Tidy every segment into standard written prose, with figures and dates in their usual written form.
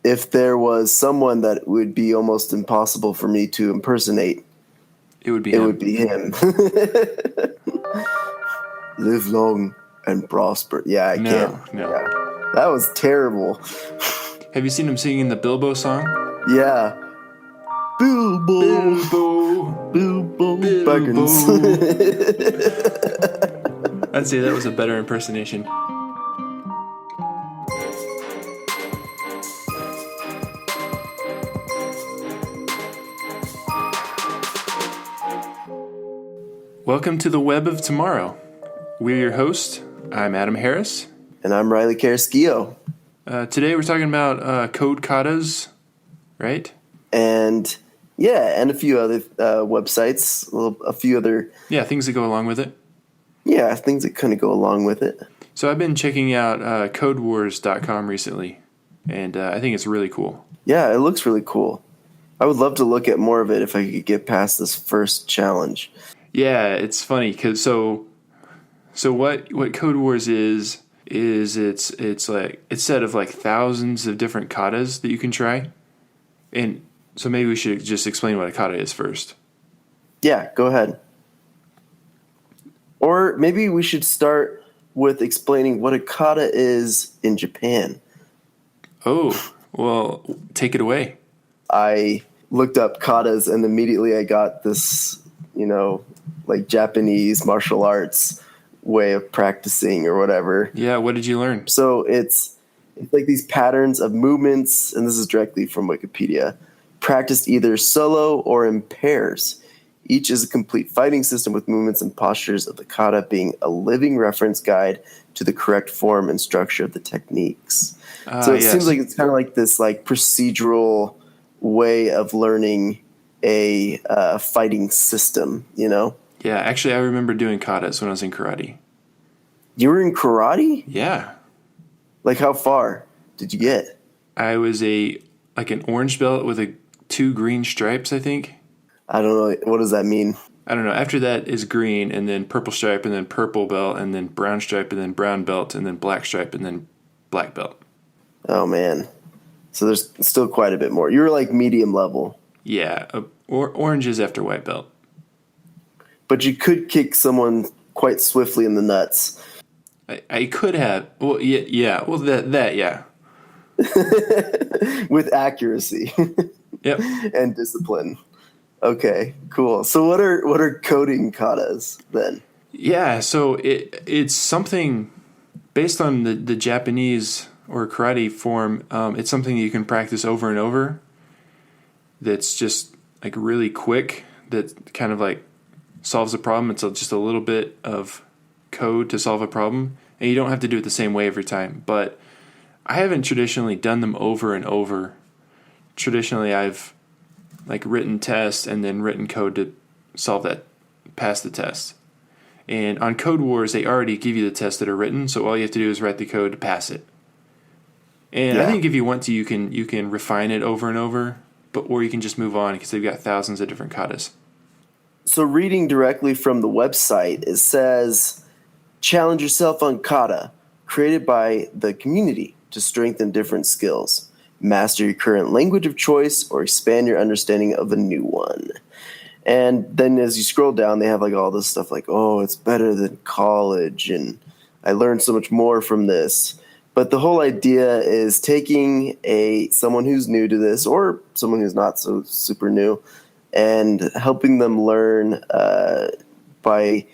if there was someone that would be almost impossible for me to impersonate, it would be him. Live long and prosper. Yeah, I can't. No. Yeah. That was terrible. Have you seen him singing the Bilbo song? Yeah. Bilbo Baggins. I'd say that was a better impersonation. Welcome to the Web of Tomorrow. We're your host. I'm Adam Harris. And I'm Riley Carrasquillo. Today we're talking about code katas, right? And a few other websites, a few other... Yeah, things that go along with it. Yeah, things that kind of go along with it. So I've been checking out codewars.com recently, and I think it's really cool. Yeah, it looks really cool. I would love to look at more of it if I could get past this first challenge. Yeah, it's funny because so what Code Wars is it's like it's set of like thousands of different katas that you can try, and so maybe we should just explain what a kata is first. Yeah, go ahead. Or maybe we should start with explaining what a kata is in Japan. Oh, well, take it away. I looked up katas and immediately I got this, like Japanese martial arts way of practicing or whatever. Yeah, what did you learn? So it's like these patterns of movements, and this is directly from Wikipedia, practiced either solo or in pairs. Each is a complete fighting system with movements and postures of the kata being a living reference guide to the correct form and structure of the techniques. So it seems like it's kind of like this like procedural way of learning a fighting system, Yeah, actually, I remember doing katas when I was in karate. You were in karate? Yeah. Like how far did you get? I was an orange belt with 2 green stripes, I think. I don't know. What does that mean? I don't know. After that is green, and then purple stripe, and then purple belt, and then brown stripe, and then brown belt, and then black stripe, and then black belt. Oh, man. So there's still quite a bit more. You were like medium level. Yeah, oranges after white belt. But you could kick someone quite swiftly in the nuts. I could have. Well, yeah. Well, that yeah. With accuracy. Yep. And discipline. Okay, cool. So what are coding katas then? Yeah, so it's something based on the Japanese or karate form. It's something you can practice over and over. That's just like really quick. That kind of like solves a problem. It's just a little bit of code to solve a problem, and you don't have to do it the same way every time. But I haven't traditionally done them over and over. Traditionally, I've like written tests and then written code to solve that, pass the test. And on Code Wars, they already give you the tests that are written, so all you have to do is write the code to pass it. And I think if you want to, you can refine it over and over, or you can just move on because they've got thousands of different katas. So reading directly from the website, it says, challenge yourself on kata, created by the community to strengthen different skills. Master your current language of choice or expand your understanding of a new one. And then as you scroll down, they have like all this stuff like, oh, it's better than college, and I learned so much more from this. But the whole idea is taking someone who's new to this or someone who's not so super new and helping them learn by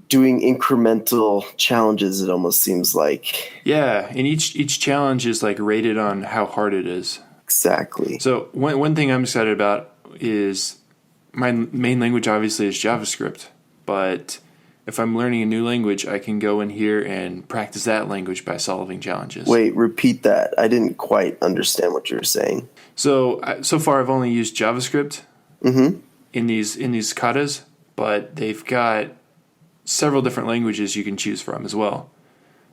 doing incremental challenges, it almost seems like. Yeah, and each challenge is like rated on how hard it is. Exactly. So one thing I'm excited about is my main language obviously is JavaScript, but if I'm learning a new language, I can go in here and practice that language by solving challenges. Wait, repeat that. I didn't quite understand what you were saying. So far I've only used JavaScript in these katas, but they've got several different languages you can choose from as well.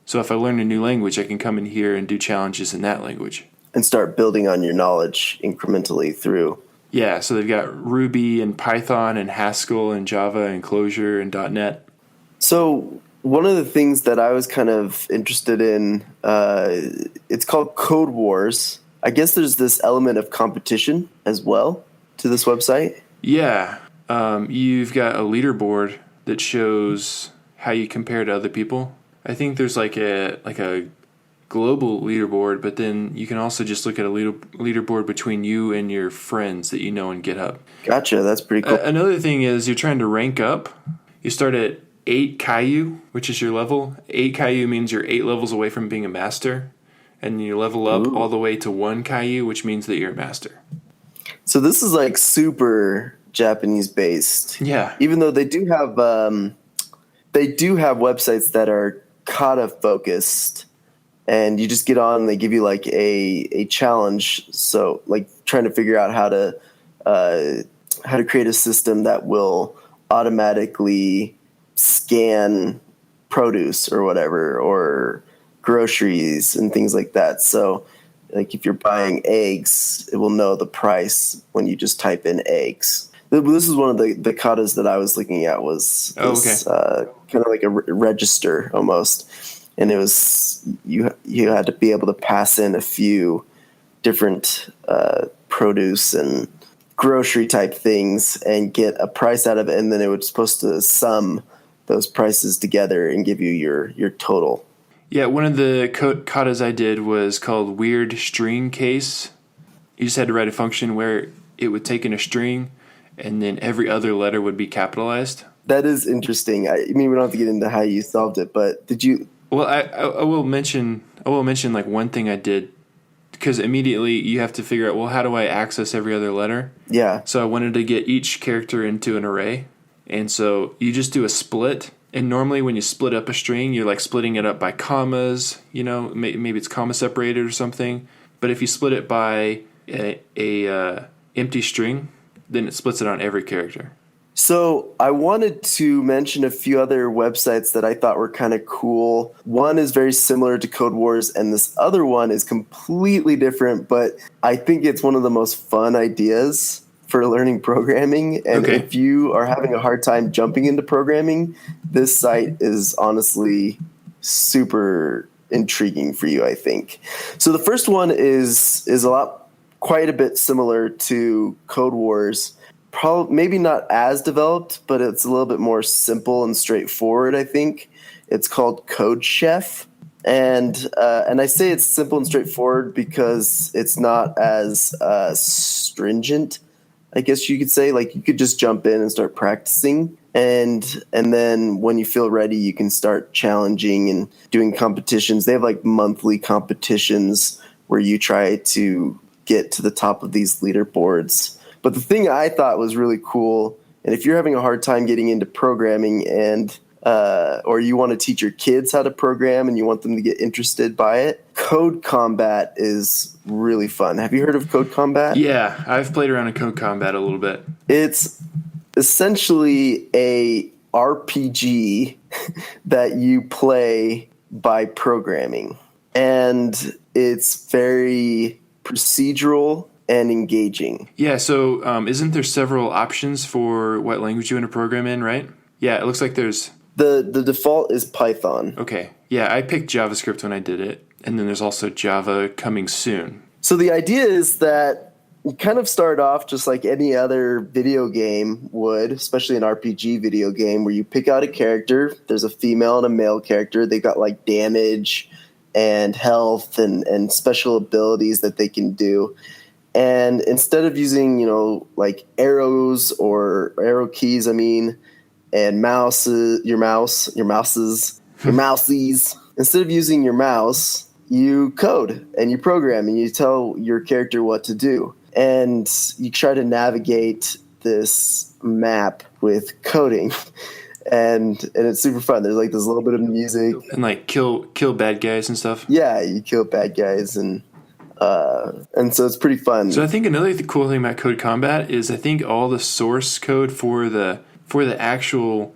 So if I learn a new language, I can come in here and do challenges in that language. And start building on your knowledge incrementally through. Yeah, so they've got Ruby and Python and Haskell and Java and Clojure and .NET. So One of the things that I was kind of interested in, it's called Code Wars. I guess there's this element of competition as well to this website. Yeah, you've got a leaderboard that shows how you compare to other people. I think there's like a global leaderboard, but then you can also just look at a leaderboard between you and your friends that you know on GitHub. Gotcha. That's pretty cool. Another thing is you're trying to rank up. You start at 8 Caillou, which is your level. 8 Caillou means you're 8 levels away from being a master. And you level up all the way to 1 Caillou, which means that you're a master. So this is like super Japanese based. Yeah. Even though they do have websites that are kata focused, and you just get on and they give you like a challenge. So like trying to figure out how to create a system that will automatically scan produce or whatever, or groceries and things like that. So like if you're buying eggs, it will know the price when you just type in eggs. This is one of the katas that I was looking at, was this, kind of like a register almost. And it was, you had to be able to pass in a few different produce and grocery type things and get a price out of it. And then it was supposed to sum those prices together and give you your total. Yeah, one of the katas I did was called weird string case. You just had to write a function where it would take in a string and then every other letter would be capitalized. That is interesting. I mean, we don't have to get into how you solved it, but did you? Well, I will mention like one thing I did, because immediately you have to figure out, well, how do I access every other letter? Yeah. So I wanted to get each character into an array, and so you just do a split. And normally when you split up a string, you're like splitting it up by commas. You know, maybe it's comma separated or something. But if you split it by a empty string, then it splits it on every character. So I wanted to mention a few other websites that I thought were kind of cool. One is very similar to Code Wars, and this other one is completely different, but I think it's one of the most fun ideas for learning programming. And if you are having a hard time jumping into programming, this site is honestly super intriguing for you, I think. So the first one is quite a bit similar to Code Wars. Probably maybe not as developed, but it's a little bit more simple and straightforward, I think. It's called Code Chef. And I say it's simple and straightforward because it's not as stringent, I guess you could say. Like, you could just jump in and start practicing. And then when you feel ready, you can start challenging and doing competitions. They have like monthly competitions where you try to get to the top of these leaderboards. But the thing I thought was really cool, and if you're having a hard time getting into programming and or you want to teach your kids how to program and you want them to get interested by it, Code Combat is really fun. Have you heard of Code Combat? Yeah, I've played around in Code Combat a little bit. It's essentially a RPG that you play by programming. And it's very procedural and engaging. Yeah, so isn't there several options for what language you want to program in, right? Yeah, it looks like there's... The default is Python. Okay. Yeah, I picked JavaScript when I did it, and then there's also Java coming soon. So the idea is that you kind of start off just like any other video game would, especially an RPG video game, where you pick out a character. There's a female and a male character. They got like damage and health and special abilities that they can do. And instead of using, like arrows or arrow keys, and mousies, instead of using your mouse, you code and you program and you tell your character what to do. And you try to navigate this map with coding. And it's super fun. There's like this little bit of music. And like kill bad guys and stuff. Yeah, you kill bad guys and so it's pretty fun. So I think another cool thing about Code Combat is I think all the source code for the actual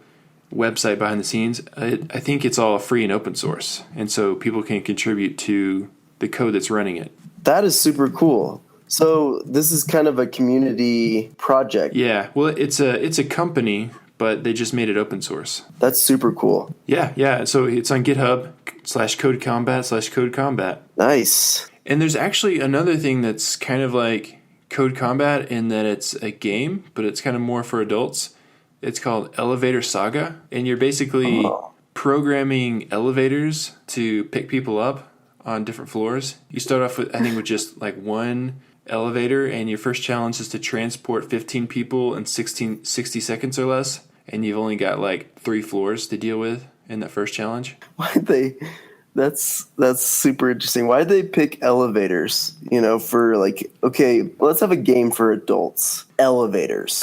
website behind the scenes, I think it's all free and open source, and so people can contribute to the code that's running it. That is super cool. So this is kind of a community project. Yeah, well, it's a company, but they just made it open source. That's super cool. Yeah. So it's on GitHub/codecombat/codecombat. Nice. And there's actually another thing that's kind of like Code Combat in that it's a game, but it's kind of more for adults. It's called Elevator Saga, and you're basically programming elevators to pick people up on different floors. You start off with, I think, with just like one elevator, and your first challenge is to transport 15 people in 60 seconds or less, and you've only got like 3 floors to deal with in that first challenge. Why'd they? That's super interesting. Why'd they pick elevators? For like, okay, let's have a game for adults. Elevators.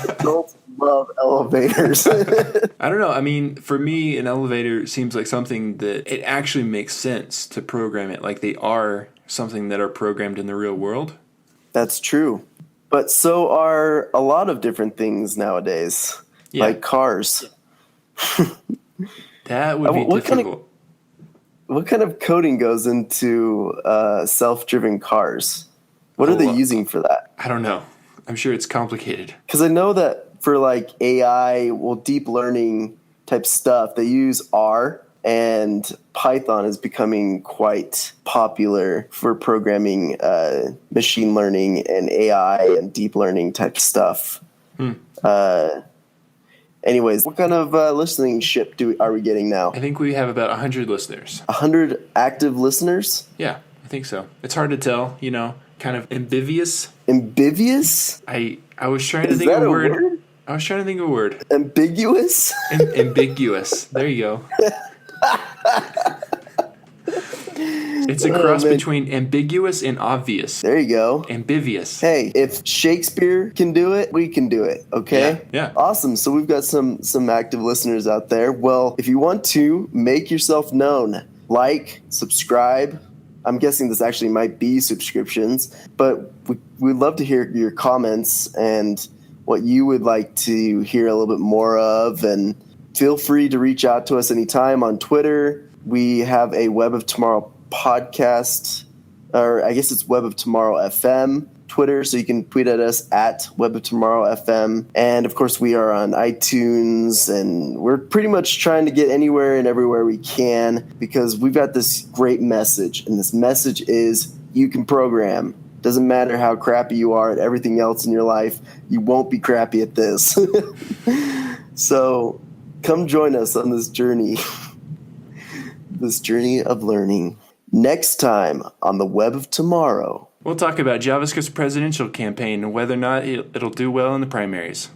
Adults love elevators. I don't know. I mean, for me, an elevator seems like something that it actually makes sense to program it. Like they are something that are programmed in the real world. That's true. But so are a lot of different things nowadays, like cars. That would be difficult. What kind of coding goes into self-driven cars? What are they using for that? I don't know. I'm sure it's complicated. Because I know that for like AI, deep learning type stuff, they use R, and Python is becoming quite popular for programming machine learning and AI and deep learning type stuff. Anyways, what kind of listenership are we getting now? I think we have about 100 listeners. 100 active listeners? Yeah, I think so. It's hard to tell, kind of ambiguous. Ambiguous? I was trying to think of a word. I was trying to think of a word. Ambiguous? Ambiguous. There you go. It's a cross between ambiguous and obvious. There you go. Ambivious. Hey, if Shakespeare can do it, we can do it, okay? Yeah. Awesome. So we've got some active listeners out there. Well, if you want to, make yourself known. Like, subscribe. I'm guessing this actually might be subscriptions, but we'd love to hear your comments and what you would like to hear a little bit more of. And feel free to reach out to us anytime on Twitter. We have a Web of Tomorrow podcast, or I guess it's Web of Tomorrow FM Twitter, so you can tweet at us at Web of Tomorrow FM. And of course, we are on iTunes, and we're pretty much trying to get anywhere and everywhere we can because we've got this great message, and this message is you can program. Doesn't matter how crappy you are at everything else in your life, you won't be crappy at this. So come join us on this journey. This journey of learning. Next time on the Web of Tomorrow, we'll talk about JavaScript's presidential campaign and whether or not it'll do well in the primaries.